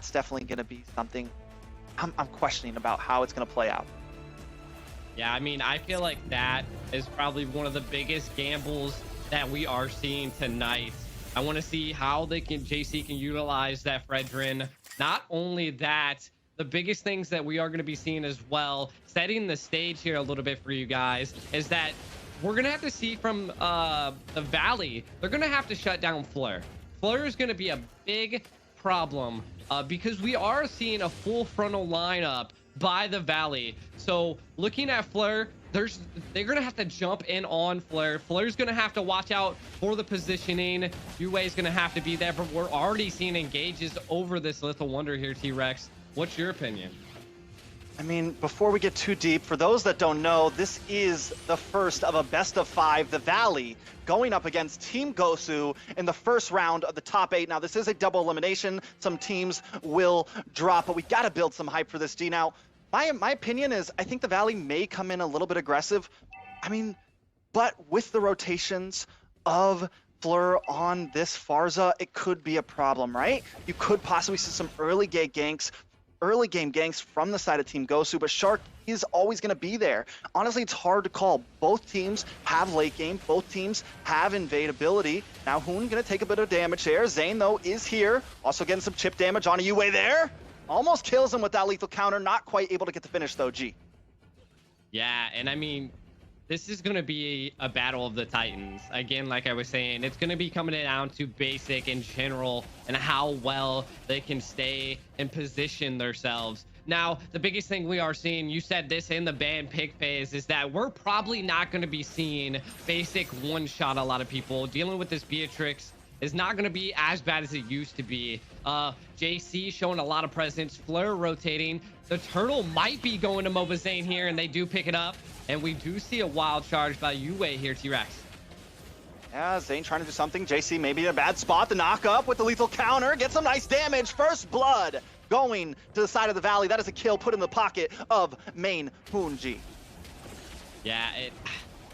that's definitely going to be something I'm questioning about how it's going to play out. Yeah, I mean, I feel like that is probably one of the biggest gambles that we are seeing tonight. I want to see how JC can utilize that Fredrin. Not only that, the biggest things that we are going to be seeing as well, setting the stage here a little bit for you guys, is that we're going to have to see from the Valley, they're going to have to shut down Fleur. Fleur is going to be a big problem because we are seeing a full frontal lineup by the Valley. So looking at Fleur, they're gonna have to jump in on Fleur. Fleur's gonna have to watch out for the positioning. Yue is gonna have to be there, but we're already seeing engages over this Lethal Wonder here, T-Rex. What's your opinion? I mean, before we get too deep, for those that don't know, this is the first of a best of 5, the Valley, going up against Team GOSU in the first round of the top 8. Now, this is a double elimination. Some teams will drop, but we got to build some hype for this, G. Now, my opinion is I think the Valley may come in a little bit aggressive. I mean, but with the rotations of Fleur on this Farza, it could be a problem, right? You could possibly see some early game ganks from the side of Team GOSU, but Shark is always going to be there. Honestly, it's hard to call. Both teams have late game. Both teams have invade ability. Now, Hoon going to take a bit of damage there. Zane, though, is here. Also getting some chip damage on a Yue there. Almost kills him with that lethal counter. Not quite able to get the finish, though, G. Yeah, and I mean, this is going to be a battle of the Titans. Again, like I was saying, it's going to be coming down to basic in general and how well they can stay and position themselves. Now, the biggest thing we are seeing, you said this in the ban pick phase, is that we're probably not going to be seeing basic one-shot a lot of people. Dealing with this Beatrix is not going to be as bad as it used to be. JC showing a lot of presence, Fleur rotating. The turtle might be going to Mobazane here, and they do pick it up. And we do see a wild charge by Yue here, T-Rex. Yeah, Zane trying to do something. JC maybe in a bad spot. The knock up with the lethal counter. Get some nice damage. First blood going to the side of the Valley. That is a kill put in the pocket of main Hoonji. Yeah,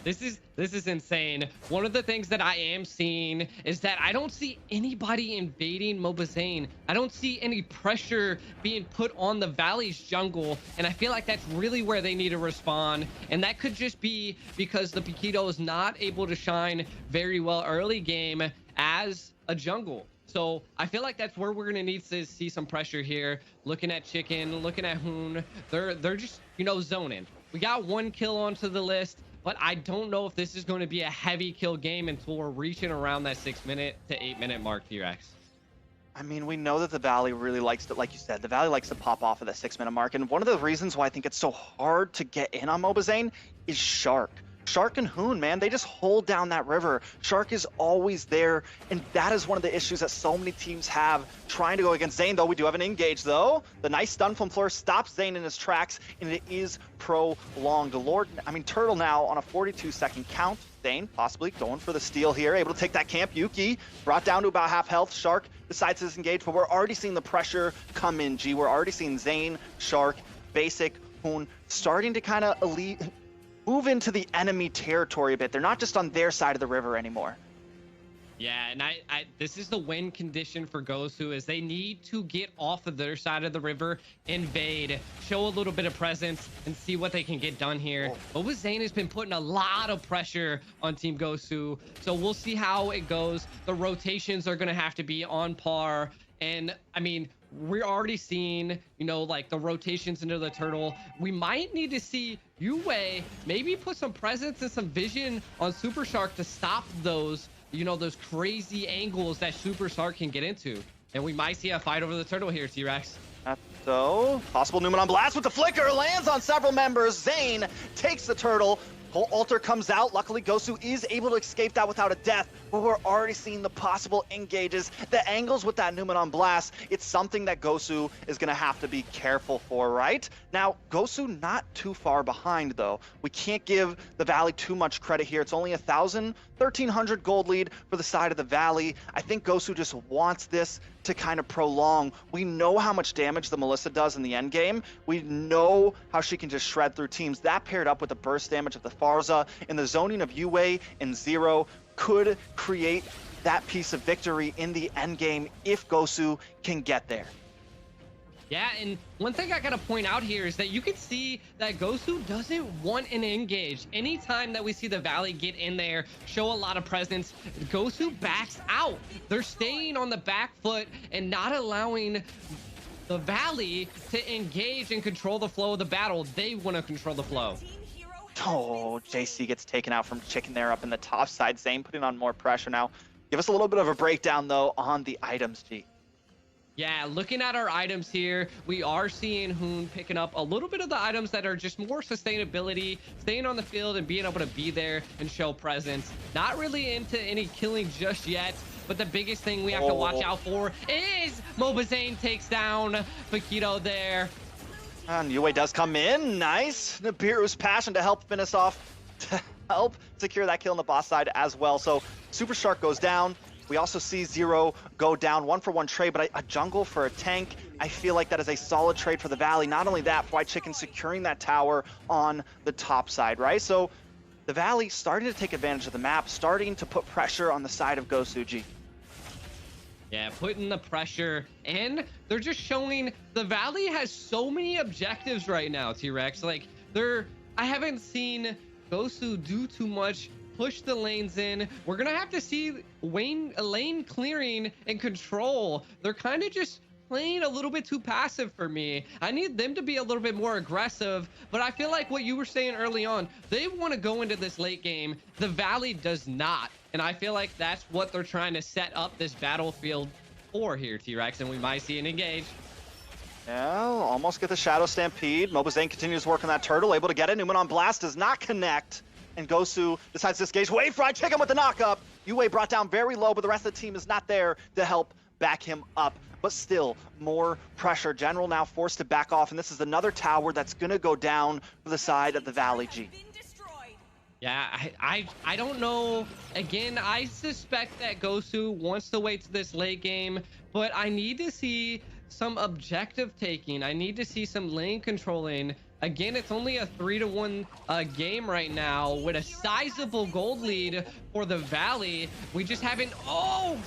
this is insane. One of the things that I am seeing is that I don't see anybody invading Mobazane. I don't see any pressure being put on the Valley's jungle, and I feel like that's really where they need to respond. And that could just be because the Paquito is not able to shine very well early game as a jungle. So I feel like that's where we're gonna need to see some pressure here. Looking at Chicken, looking at Hoon, they're just, you know, zoning. We got 1 kill onto the list, but I don't know if this is going to be a heavy kill game until we're reaching around that 6-minute to 8-minute mark, T-Rex. I mean, we know that the Valley really likes to, like you said, the Valley likes to pop off of that 6-minute mark. And one of the reasons why I think it's so hard to get in on Mobazane is Shark. Shark and Hoon, man, they just hold down that river. Shark is always there, and that is one of the issues that so many teams have trying to go against Zane, though. We do have an engage, though. The nice stun from Fleur stops Zane in his tracks, and it is prolonged. Turtle now on a 42-second count. Zane possibly going for the steal here, able to take that camp. Yuki brought down to about half health. Shark decides to disengage, but we're already seeing the pressure come in, G. We're already seeing Zane, Shark, Basic, Hoon starting to kind of move into the enemy territory a bit. They're not just on their side of the river anymore. Yeah, and this is the win condition for GOSU, is they need to get off of their side of the river, invade, show a little bit of presence, and see what they can get done here. But with Zane has been putting a lot of pressure on Team GOSU, so we'll see how it goes. The rotations are going to have to be on par, and I mean, we're already seeing, you know, like the rotations into the turtle. We might need to see Yue maybe put some presence and some vision on Super Shark to stop those, you know, those crazy angles that Super Shark can get into. And we might see a fight over the turtle here, T-Rex. So, possible Numenon Blast with the flicker, lands on several members. Zane takes the turtle. Whole altar comes out. Luckily, GOSU is able to escape that without a death, but we're already seeing the possible engages, the angles with that Numenon Blast. It's something that GOSU is going to have to be careful for, right? Now, GOSU not too far behind, though. We can't give the Valley too much credit here. It's only 1,300 gold lead for the side of the Valley. I think GOSU just wants this to kind of prolong. We know how much damage the Melissa does in the end game. We know how she can just shred through teams. That paired up with the burst damage of the Farza and the zoning of Yue and Zero could create that piece of victory in the end game if GOSU can get there. Yeah, and one thing I gotta point out here is that you can see that GOSU doesn't want an engage. Anytime that we see the Valley get in there, show a lot of presence, GOSU backs out. They're staying on the back foot and not allowing the Valley to engage and control the flow of the battle. They want to control the flow. Oh, JC gets taken out from Chicken there up in the top side. Zane putting on more pressure now. Give us a little bit of a breakdown, though, on the items, G. Yeah, looking at our items here, we are seeing Hoon picking up a little bit of the items that are just more sustainability, staying on the field and being able to be there and show presence. Not really into any killing just yet, but the biggest thing we have to watch out for is Mobazane takes down Paquito there. And Yue does come in. Nice. Nibiru's passion to help finish off, to help secure that kill on the boss side as well. So Super Shark goes down. We also see Zero go down. 1-for-1 trade, but a jungle for a tank. I feel like that is a solid trade for the Valley. Not only that, White Chicken securing that tower on the top side, right? So the Valley starting to take advantage of the map, starting to put pressure on the side of GOSU. Yeah, putting the pressure, and they're just showing the Valley has so many objectives right now, T-Rex. Like, I haven't seen GOSU do too much, push the lanes in. We're gonna have to see lane clearing and control. They're kind of just playing a little bit too passive for me. I need them to be a little bit more aggressive, but I feel like what you were saying early on, they want to go into this late game. The Valley does not, and I feel like that's what they're trying to set up this battlefield for here, T-Rex, and we might see an engage. Yeah, almost get the Shadow Stampede. Mobazane continues to work on that turtle, able to get it. Newman on blast does not connect. And GOSU decides to disengage. Wave Fried Chicken with the knockup. Yue brought down very low, but the rest of the team is not there to help back him up. But still, more pressure. General now forced to back off, and this is another tower that's going to go down for the side of the Valley, G. Yeah, I don't know. Again, I suspect that GOSU wants to wait to this late game, but I need to see some objective taking. I need to see some lane controlling. Again, it's only a 3-1 game right now with a sizable gold lead for the Valley. We just haven't. Oh!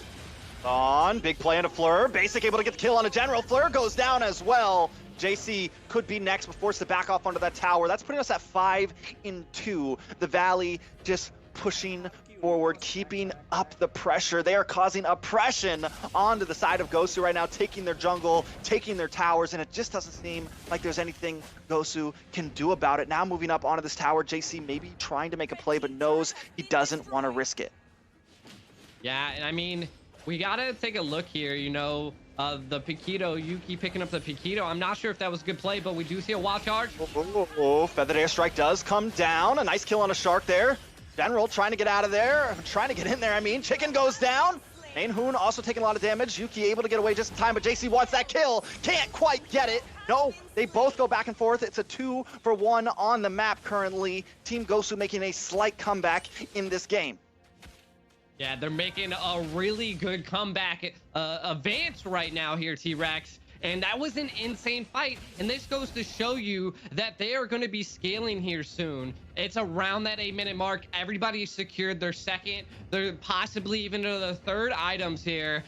On, big play into Fleur. Basic able to get the kill on a General. Fleur goes down as well. JC could be next, but forced to back off onto that tower. That's putting us at 5-2. The Valley just pushing forward, keeping up the pressure. They are causing oppression onto the side of GOSU right now, taking their jungle, taking their towers, and it just doesn't seem like there's anything GOSU can do about it. Now moving up onto this tower, JC maybe trying to make a play, but knows he doesn't want to risk it. Yeah, and I mean, we gotta take a look here, you know, the Paquito, Yuki picking up the Paquito. I'm not sure if that was a good play, but we do see a wild charge. Feathered Airstrike does come down. A nice kill on a Shark there. General trying to get out of there, trying to get in there, I mean. Chicken goes down. Main Hoon also taking a lot of damage. Yuki able to get away just in time, but JC wants that kill. Can't quite get it. No, they both go back and forth. It's a 2-for-1 on the map currently. Team GOSU making a slight comeback in this game. Yeah, they're making a really good comeback advance right now here, T-Rex. And that was an insane fight. And this goes to show you that they are going to be scaling here soon. It's around that 8-minute mark. Everybody secured their second, they're possibly even the third items here.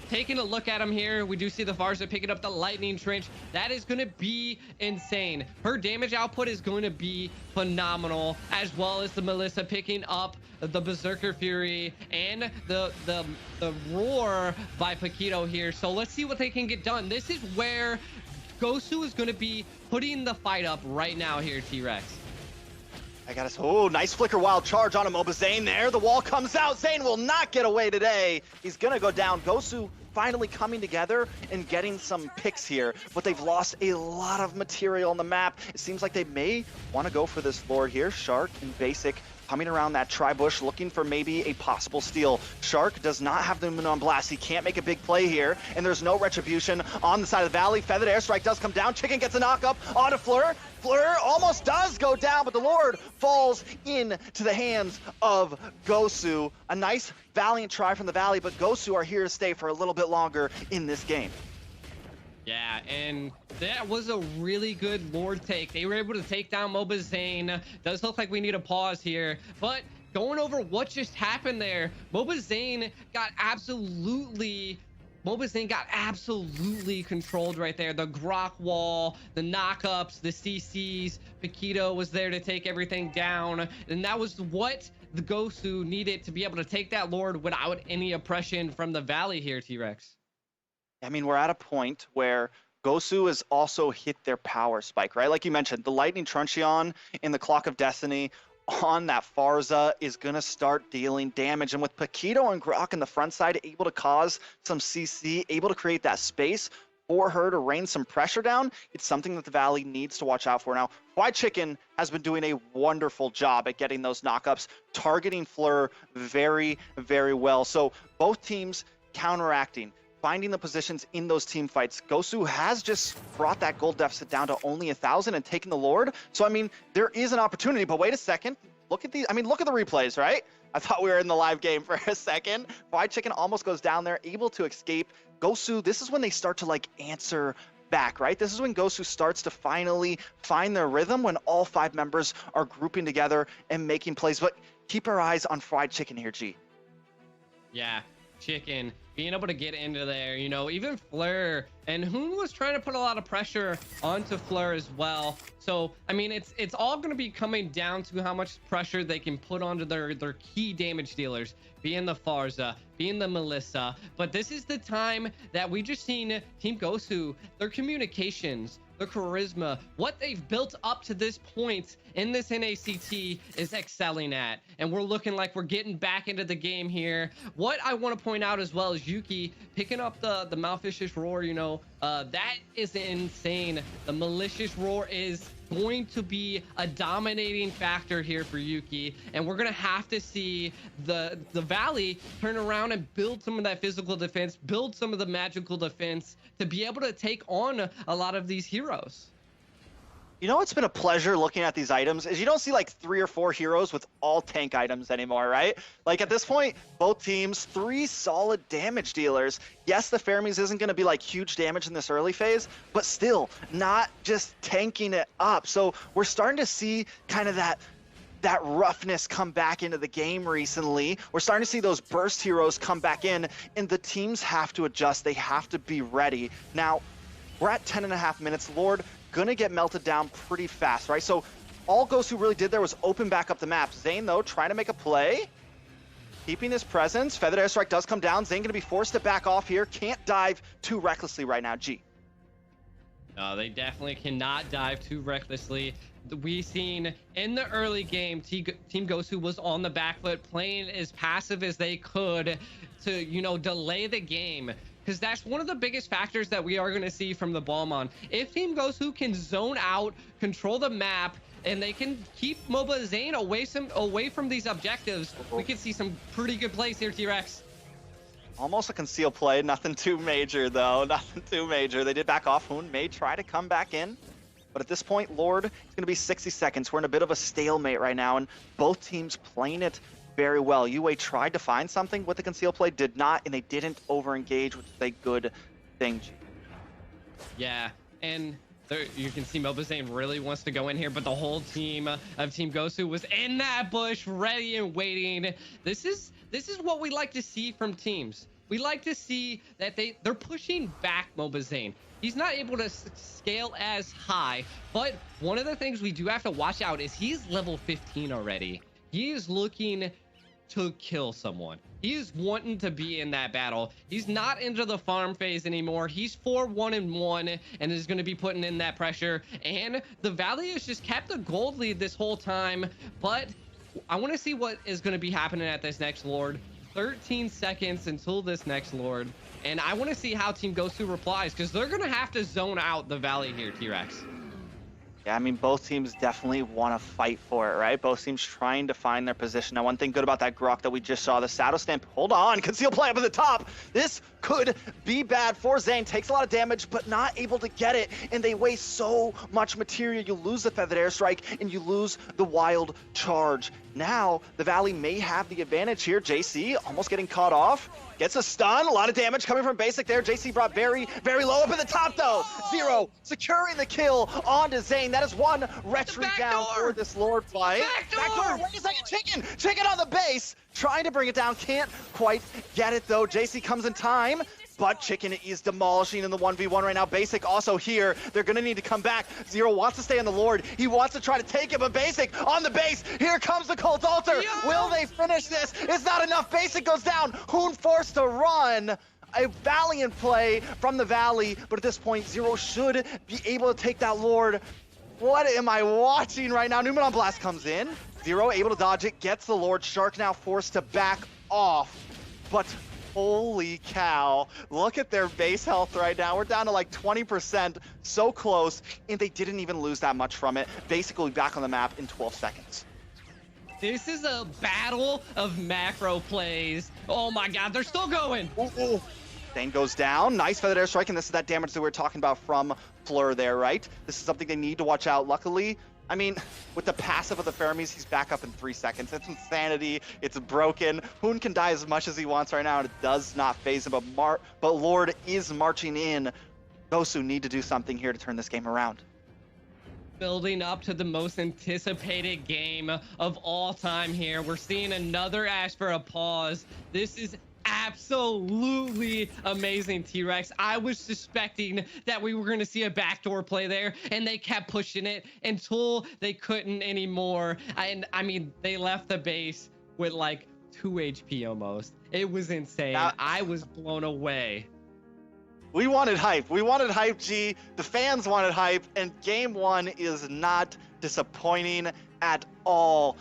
Taking a look at them here, we do see the Varza picking up the Lightning Trench. That is going to be insane. Her damage output is going to be phenomenal, as well as the Melissa picking up the Berserker Fury and the Roar by Paquito here. So let's see what they can get done. This is where GOSU is going to be putting the fight up right now here, T-Rex. I got us. Oh, nice flicker wild charge on a Mobazane there. The wall comes out. Zane will not get away today. He's going to go down. GOSU finally coming together and getting some picks here, but they've lost a lot of material on the map. It seems like they may want to go for this Lord here. Shark and Basic coming around that tri-bush, looking for maybe a possible steal. Shark does not have the moon on blast. He can't make a big play here, and there's no retribution on the side of the Valley. Feathered Airstrike does come down. Chicken gets a knock-up onto Fleur. Fleur almost does go down, but the Lord falls into the hands of GOSU. A nice, valiant try from the Valley, but GOSU are here to stay for a little bit longer in this game. Yeah, and that was a really good Lord take. They were able to take down Mobazane. Does look like we need a pause here, but going over what just happened there, Mobazane got absolutely Mobazane got absolutely controlled right there. The Grok wall, the knockups, the CCs. Paquito was there to take everything down. And that was what the GOSU needed to be able to take that Lord without any oppression from the Valley here, T-Rex. I mean, we're at a point where GOSU has also hit their power spike, right? Like you mentioned, the Lightning Truncheon in the Clock of Destiny on that Farza is going to start dealing damage. And with Paquito and Grok in the front side, able to cause some CC, able to create that space for her to rain some pressure down, it's something that the Valley needs to watch out for. Now, Fried Chicken has been doing a wonderful job at getting those knockups, targeting Fleur very, very well. So both teams counteracting, finding the positions in those team fights. GOSU has just brought that gold deficit down to only 1,000 and taken the Lord. So, I mean, there is an opportunity, but wait a second. Look at these. I mean, look at the replays, right? I thought we were in the live game for a second. Fried Chicken almost goes down there, able to escape. GOSU, this is when they start to like answer back, right? This is when GOSU starts to finally find their rhythm, when all 5 members are grouping together and making plays. But keep our eyes on Fried Chicken here, G. Yeah, Chicken being able to get into there, you know, even Fleur and Hoon was trying to put a lot of pressure onto Fleur as well. So, I mean, it's all going to be coming down to how much pressure they can put onto their key damage dealers, being the Farza, being the Melissa. But this is the time that we just seen Team GOSU, their communications, their charisma, what they've built up to this point in this NACT is excelling at. And we're looking like we're getting back into the game here. What I want to point out as well is Yuki picking up the Malficious Roar, you know, that is insane. The Malicious Roar is going to be a dominating factor here for Yuki, and we're gonna have to see the Valley turn around and build some of that physical defense, build some of the magical defense to be able to take on a lot of these heroes. You know, it's been a pleasure looking at these items is you don't see like 3 or 4 heroes with all tank items anymore, right? Like at this point, both teams, 3 solid damage dealers. Yes, the Fermis isn't going to be like huge damage in this early phase, but still not just tanking it up. So we're starting to see kind of that roughness come back into the game recently. We're starting to see those burst heroes come back in, and the teams have to adjust. They have to be ready. Now, we're at 10.5 minutes. Lord gonna get melted down pretty fast, right? So all GOSU really did there was open back up the map. Zane, though, trying to make a play, keeping his presence. Feathered Airstrike does come down. Zane gonna be forced to back off here. Can't dive too recklessly right now, G. No, they definitely cannot dive too recklessly. We seen in the early game, Team GOSU was on the back foot, playing as passive as they could to, you know, delay the game. Because that's one of the biggest factors that we are going to see from the Balmon. If Team GOSU can zone out, control the map, and they can keep Mobazane away from these objectives, we could see some pretty good plays here, T-Rex. Almost a conceal play, nothing too major though, nothing too major. They did back off. Hoon may try to come back in, but at this point, Lord, it's going to be 60 seconds. We're in a bit of a stalemate right now, and both teams playing it very well. UA tried to find something with the conceal play, did not, and they didn't over-engage, which is a good thing. Yeah, and there, you can see Mobazane really wants to go in here, but the whole team of Team GOSU was in that bush, ready and waiting. This is what we like to see from teams. We like to see that they're pushing back Mobazane. He's not able to scale as high, but one of the things we do have to watch out is he's level 15 already. He is looking to kill someone. He is wanting to be in that battle. He's not into the farm phase anymore. He's 4-1-1 and is going to be putting in that pressure. And the Valley has just kept the gold lead this whole time. But I want to see what is going to be happening at this next Lord. 13 seconds until this next Lord. And I want to see how Team GOSU replies, because they're going to have to zone out the Valley here, T-Rex. Yeah, I mean, both teams definitely want to fight for it, right? Both teams trying to find their position. Now, one thing good about that Grok that we just saw, the Shadow Stamp, hold on, conceal play up at the top. This could be bad for Zane. Takes a lot of damage, but not able to get it. And they waste so much material. You lose the Feathered Airstrike, and you lose the Wild Charge. Now, the Valley may have the advantage here. JC almost getting caught off. Gets a stun, a lot of damage coming from Basic there. JC brought very, very low up at the top though. Zero securing the kill onto Zane. That is one retreat down for this Lord fight. Backdoor, wait a second, Chicken on the base. Trying to bring it down, can't quite get it though. JC comes in time. but Chicken is demolishing in the 1v1 right now. Basic also here. They're gonna need to come back. Zero wants to stay on the Lord. He wants to try to take it, but Basic on the base. Here comes the Cult Altar. Yeah. Will they finish this? It's not enough. Basic goes down. Hoon forced to run. A valiant play from the Valley, but at this point, Zero should be able to take that Lord. What am I watching right now? Numenon Blast comes in. Zero able to dodge it, gets the Lord. Shark now forced to back off. But holy cow, look at their base health right now. We're down to like 20%, so close, and they didn't even lose that much from it. Basically back on the map in 12 seconds. This is a battle of macro plays. Oh my god, they're still going. Ooh. Thane goes down. Nice feathered airstrike, and this is that damage that we were talking about from Fleur there, right? This is something they need to watch out. Luckily, I mean, with the passive of the Fermis, he's back up in 3 seconds. It's insanity. It's broken. Hoon can die as much as he wants right now, and it does not phase him. But Lord is marching in. GOSU need to do something here to turn this game around. Building up to the most anticipated game of all time here. We're seeing another ask for a pause. This is absolutely amazing, T-Rex. I was suspecting that we were going to see a backdoor play there, and they kept pushing it until they couldn't anymore. And I mean, they left the base with like 2 HP almost. It was insane. I was blown away. We wanted hype. We wanted hype, G. The fans wanted hype, and game one is not disappointing at all.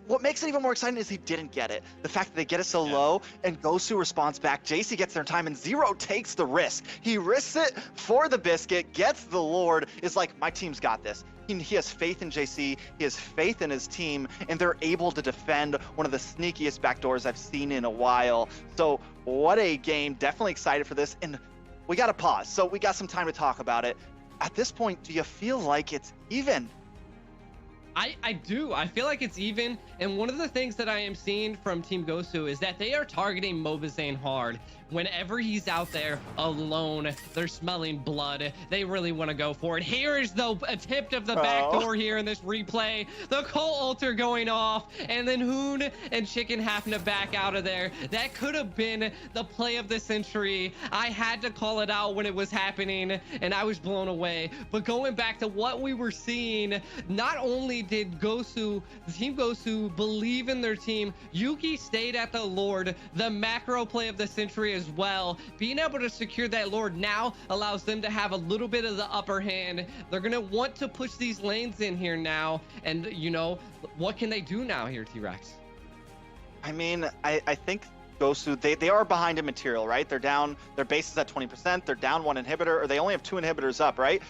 What makes it even more exciting is he didn't get it. The fact that they get it so low, and GOSU responds back. JC gets their time, and Zero takes the risk. He risks it for the biscuit, gets the Lord, is like, my team's got this. He has faith in JC, he has faith in his team, and they're able to defend one of the sneakiest backdoors I've seen in a while. So what a game. Definitely excited for this, and we got to pause. So we got some time to talk about it. At this point, do you feel like it's even? I do. I feel like it's even. And one of the things that I am seeing from Team GOSU is that they are targeting Mobazane hard. Whenever he's out there alone, they're smelling blood. They really want to go for it. Here is the attempt of the back door here in this replay. The Cult Altar going off, and then Hoon and Chicken having to back out of there. That could have been the play of the century. I had to call it out when it was happening, and I was blown away. But going back to what we were seeing, not only did GOSU, Team GOSU, believe in their team, Yuki stayed at the Lord, the macro play of the century as well. Being able to secure that Lord now allows them to have a little bit of the upper hand. They're gonna want to push these lanes in here now, and you know, what can they do now here, T-Rex? I mean, I think GOSU, they are behind in material, right? They're down, their base is at 20%, they're down 1 inhibitor, or they only have 2 inhibitors up, right?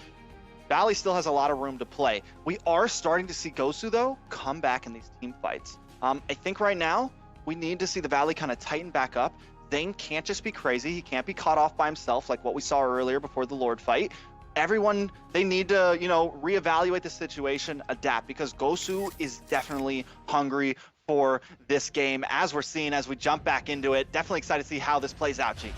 Valley still has a lot of room to play. We are starting to see GOSU, though, come back in these team fights. I think right now, we need to see the Valley kind of tighten back up. Zane can't just be crazy. He can't be caught off by himself like what we saw earlier before the Lord fight. Everyone, they need to, you know, reevaluate the situation, adapt, because GOSU is definitely hungry for this game, as we're seeing as we jump back into it. Definitely excited to see how this plays out, G.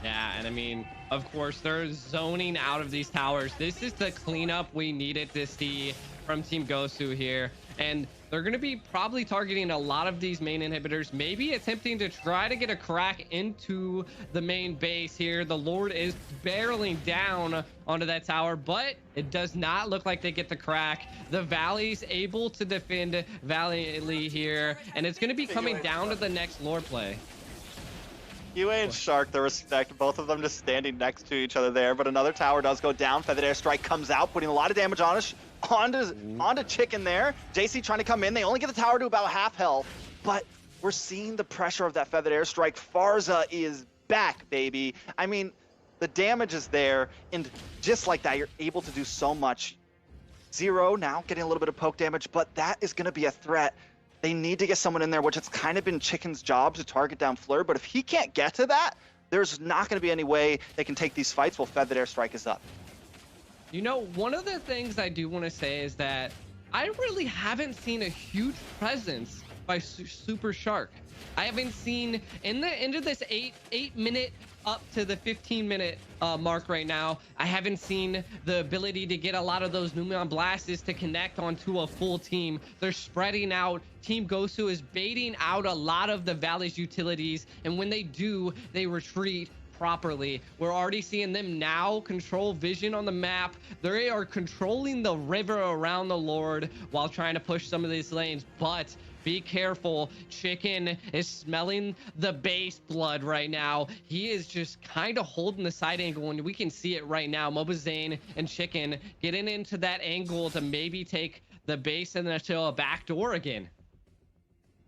Yeah, and I mean, of course, they're zoning out of these towers. This is the cleanup we needed to see from Team GOSU here. And they're going to be probably targeting a lot of these main inhibitors, maybe attempting to try to get a crack into the main base here. The Lord is barreling down onto that tower, but it does not look like they get the crack. The Valley's able to defend valiantly here, and it's going to be coming down to the next Lord play. You and Shark, the respect, both of them just standing next to each other there, but another tower does go down. Feathered Airstrike comes out, putting a lot of damage on us. Onto Chicken there. JC trying to come in. They only get the tower to about half health, but we're seeing the pressure of that Feathered Airstrike. Farza is back, baby. I mean, the damage is there, and just like that, you're able to do so much. Zero now getting a little bit of poke damage, but that is going to be a threat. They need to get someone in there, which it's kind of been Chicken's job to target down Fleur, but if he can't get to that, there's not going to be any way they can take these fights while Feathered Airstrike is up. You know, one of the things I do want to say is that I really haven't seen a huge presence by Super Shark. I haven't seen in the end of this eight minute up to the 15-minute mark right now. I haven't seen the ability to get a lot of those Numeon blasts to connect onto a full team. They're spreading out. Team GOSU is baiting out a lot of the Valley's utilities, and when they do, they retreat properly. We're already seeing them now control vision on the map. They are controlling the river around the Lord while trying to push some of these lanes, but be careful. Chicken is smelling the base blood right now. He is just kind of holding the side angle, and we can see it right now. Mobazane and Chicken getting into that angle to maybe take the base and then to a back door again.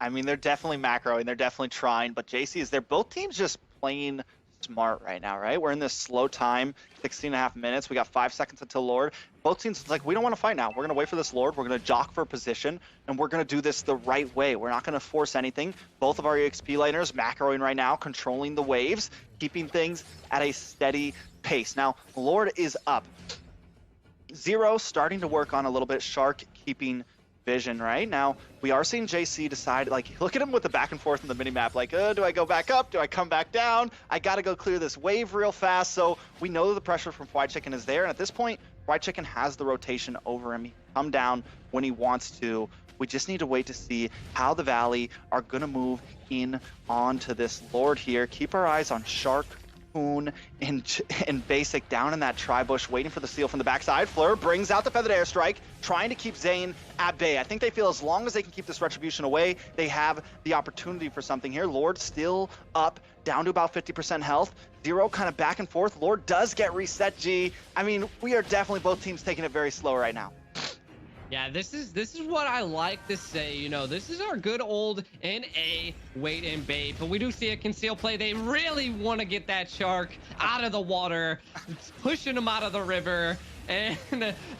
I mean, they're definitely macroing, they're definitely trying, but JC, they're both teams just playing smart right now, right? We're in this slow time, 16.5 minutes. We got 5 seconds until Lord. Both teams, it's like, we don't want to fight now. We're going to wait for this Lord. We're going to jock for position, and we're going to do this the right way. We're not going to force anything. Both of our EXP laners macroing right now, controlling the waves, keeping things at a steady pace. Now, Lord is up. Zero starting to work on a little bit. Shark keeping vision right now. We are seeing JC decide, like, look at him with the back and forth in the minimap, like, do I go back up, do I come back down? I gotta go clear this wave real fast. So we know the pressure from Fried Chicken is there, and at this point Fried Chicken has the rotation over him. He can come down when he wants to. We just need to wait to see how the Valley are gonna move in onto this Lord here. Keep our eyes on Shark, Hoon, and Basic down in that tri-bush, waiting for the steal from the backside. Fleur brings out the Feathered Airstrike, trying to keep Zane at bay. I think they feel as long as they can keep this Retribution away, they have the opportunity for something here. Lord still up, down to about 50% health. Zero kind of back and forth. Lord does get reset, G. I mean, we are definitely both teams taking it very slow right now. Yeah, this is what I like to say. You know, this is our good old NA wait and bait, but we do see a conceal play. They really want to get that shark out of the water. It's pushing him out of the river, and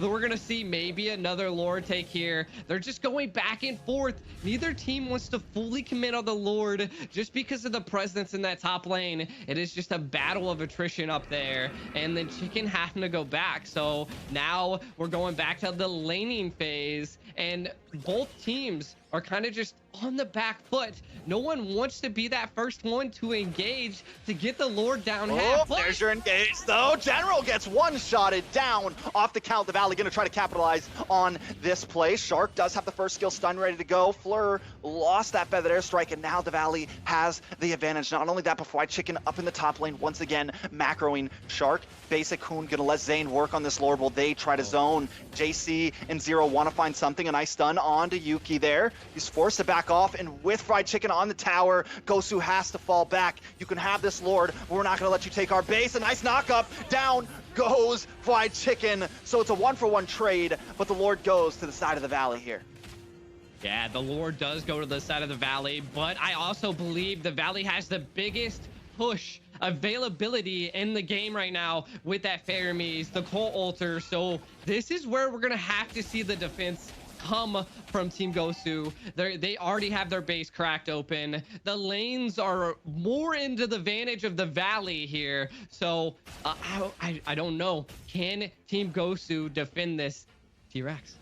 we're gonna see maybe another Lord take here. They're just going back and forth. Neither team wants to fully commit on the Lord just because of the presence in that top lane. It is just a battle of attrition up there, and then Chicken having to go back. So now we're going back to the laning phase, and both teams are kind of just on the back foot. No one wants to be that first one to engage to get the Lord down half. There's your engage, though. General gets one-shotted down off the count. The Valley going to try to capitalize on this play. Shark does have the first skill stun ready to go. Fleur lost that Feathered Airstrike, and now the Valley has the advantage. Not only that, but Fried Chicken up in the top lane once again, macroing Shark. Basic Hoon going to let Zane work on this Lord while they try to zone. JC and Zero want to find something. A nice stun onto Yuki there. He's forced to back off, and with Fried Chicken on the tower, GOSU has to fall back. You can have this Lord, but we're not going to let you take our base. A nice knock up. Down goes Fried Chicken. So it's a 1-for-1 trade, but the Lord goes to the side of the Valley here. Yeah, the Lord does go to the side of the Valley, but I also believe the Valley has the biggest push availability in the game right now with that Ferromies, the Cole Altar. So this is where we're gonna have to see the defense come from Team GOSU. They already have their base cracked open. The lanes are more into the advantage of the Valley here. So I don't know. Can Team GOSU defend this? T-Rex.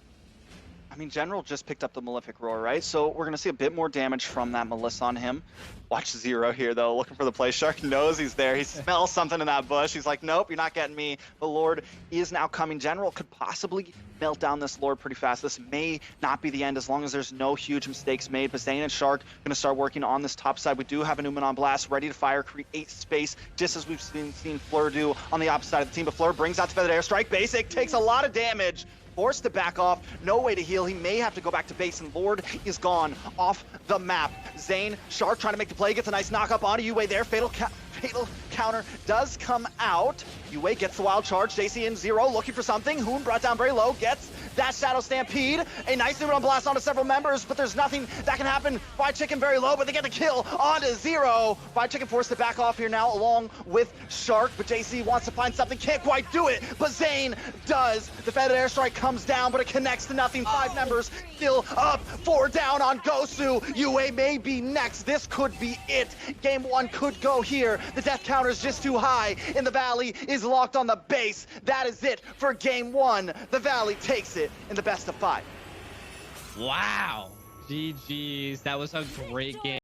I mean, General just picked up the Malefic Roar, right? So we're going to see a bit more damage from that Melissa on him. Watch Zero here, though, looking for the play. Shark knows he's there. He smells something in that bush. He's like, nope, you're not getting me. The Lord is now coming. General could possibly melt down this Lord pretty fast. This may not be the end as long as there's no huge mistakes made. But Zane and Shark going to start working on this top side. We do have a Numenon Blast ready to fire, create space, just as we've seen Fleur do on the opposite side of the team. But Fleur brings out the Feathered Airstrike. Basic takes a lot of damage. Forced to back off, no way to heal. He may have to go back to base, and Lord is gone off the map. Zane, Shark trying to make the play, gets a nice knock up onto Yue there. Fatal counter does come out. Yue gets the wild charge. JC and Zero looking for something. Hoon brought down very low, gets that Shadow Stampede. A nice Numenon Blast onto several members, but there's nothing that can happen. Fried Chicken very low, but they get the kill onto Zero. Fried Chicken forced to back off here now along with Shark, but JC wants to find something, can't quite do it, but Zane does. The Feathered Airstrike comes down, but it connects to nothing. 5 members still up, 4 down on GOSU. UA may be next. This could be it. Game 1 could go here. The death counter is just too high, and the Valley is locked on the base. That is it for Game 1. The Valley takes it in the best of 5. Wow. GG's. That was a great game.